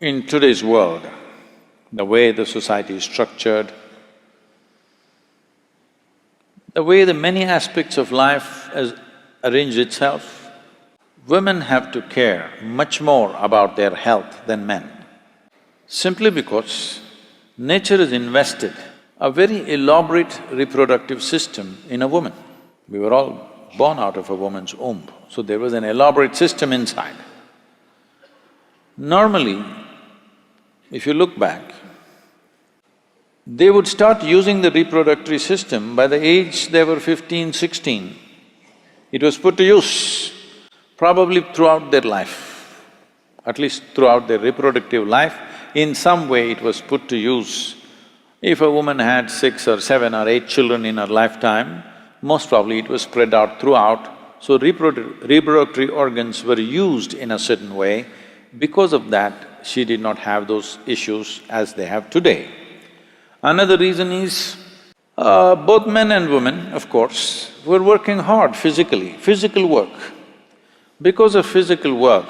In today's world, the way the society is structured, the way the many aspects of life has arranged itself, women have to care much more about their health than men. Simply because nature has invested a very elaborate reproductive system in a woman. We were all born out of a woman's womb, so there was an elaborate system inside. Normally, if you look back, they would start using the reproductive system by the age they were 15, 16. It was put to use probably throughout their life, at least throughout their reproductive life, in some way it was put to use. If a woman had 6 or 7 or 8 children in her lifetime, most probably it was spread out throughout, so reproductive organs were used in a certain way. Because of that, she did not have those issues as they have today. Another reason is, both men and women, of course, were working hard physically, physical work. Because of physical work,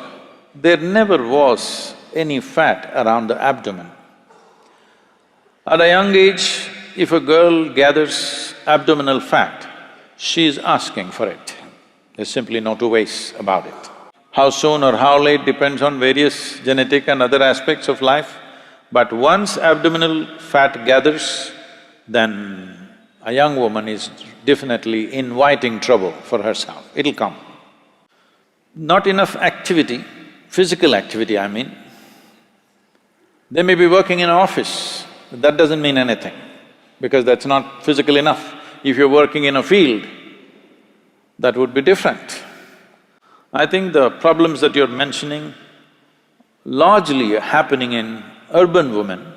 there never was any fat around the abdomen. At a young age, if a girl gathers abdominal fat, she is asking for it. There's simply no two ways about it. How soon or how late depends on various genetic and other aspects of life, but once abdominal fat gathers, then a young woman is definitely inviting trouble for herself, it'll come. Not enough activity, physical activity I mean. They may be working in an office, that doesn't mean anything, because that's not physical enough. If you're working in a field, that would be different. I think the problems that you're mentioning largely are happening in urban women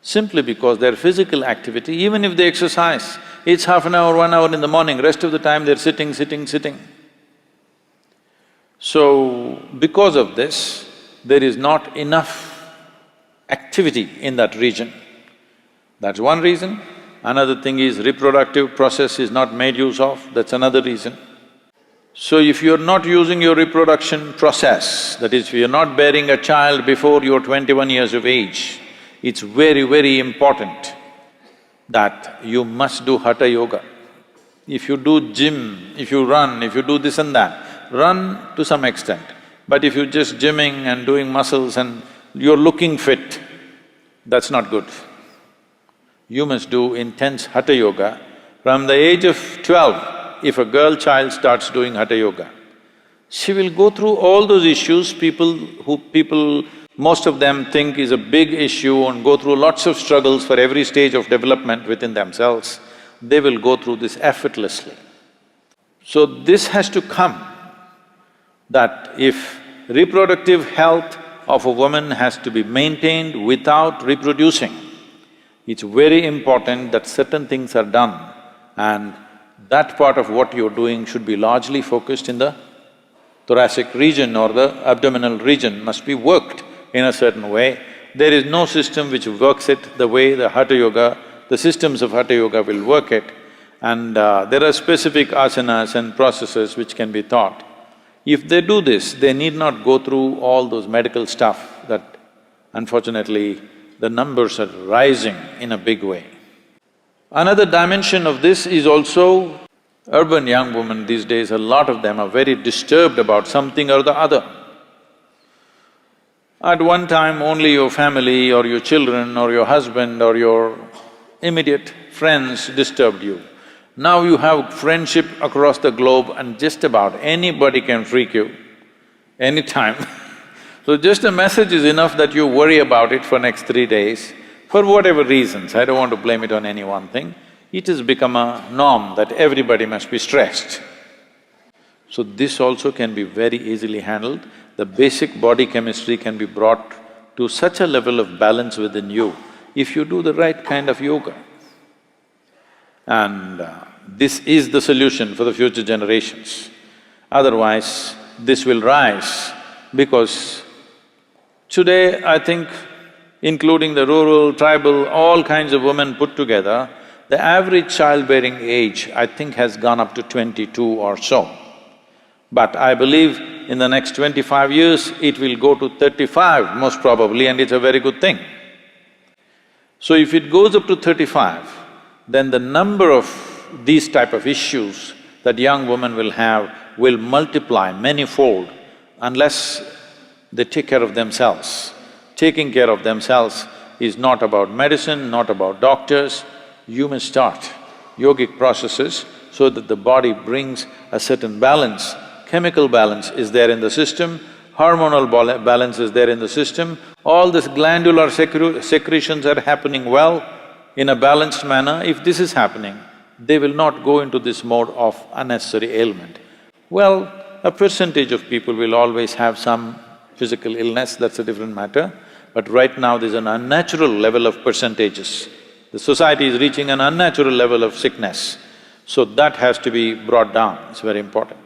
simply because their physical activity, even if they exercise, it's half an hour, 1 hour in the morning, rest of the time they're sitting. So, because of this, there is not enough activity in that region. That's one reason. Another thing is reproductive process is not made use of, that's another reason. So if you're not using your reproduction process, that is, if you're not bearing a child before you're 21 years of age, it's very, very important that you must do hatha yoga. If you do gym, if you run, if you do this and that, run to some extent. But if you're just gymming and doing muscles and you're looking fit, that's not good. You must do intense hatha yoga. From the age of 12, if a girl child starts doing hatha yoga, she will go through all those issues most of them think is a big issue and go through lots of struggles for every stage of development within themselves, they will go through this effortlessly. So this has to come, that if reproductive health of a woman has to be maintained without reproducing, it's very important that certain things are done, and that part of what you're doing should be largely focused in the thoracic region or the abdominal region, must be worked in a certain way. There is no system which works it the way the hatha yoga, the systems of hatha yoga will work it, and there are specific asanas and processes which can be taught. If they do this, they need not go through all those medical stuff that unfortunately the numbers are rising in a big way. Another dimension of this is also urban young women these days, a lot of them are very disturbed about something or the other. At one time, only your family or your children or your husband or your immediate friends disturbed you. Now you have friendship across the globe and just about anybody can freak you anytime. So just a message is enough that you worry about it for next 3 days. For whatever reasons, I don't want to blame it on any one thing, it has become a norm that everybody must be stressed. So this also can be very easily handled. The basic body chemistry can be brought to such a level of balance within you if you do the right kind of yoga. And this is the solution for the future generations. Otherwise, this will rise because today, I think, including the rural, tribal, all kinds of women put together, the average childbearing age, I think, has gone up to 22 or so. But I believe in the next 25 years, it will go to 35 most probably, and it's a very good thing. So if it goes up to 35, then the number of these type of issues that young women will have will multiply manyfold unless they take care of themselves. Taking care of themselves is not about medicine, not about doctors. You must start yogic processes so that the body brings a certain balance. Chemical balance is there in the system, hormonal balance is there in the system, all this glandular secretions are happening well in a balanced manner. If this is happening, they will not go into this mode of unnecessary ailment. Well, a percentage of people will always have some physical illness, that's a different matter. But right now there's an unnatural level of percentages. The society is reaching an unnatural level of sickness. So that has to be brought down, it's very important.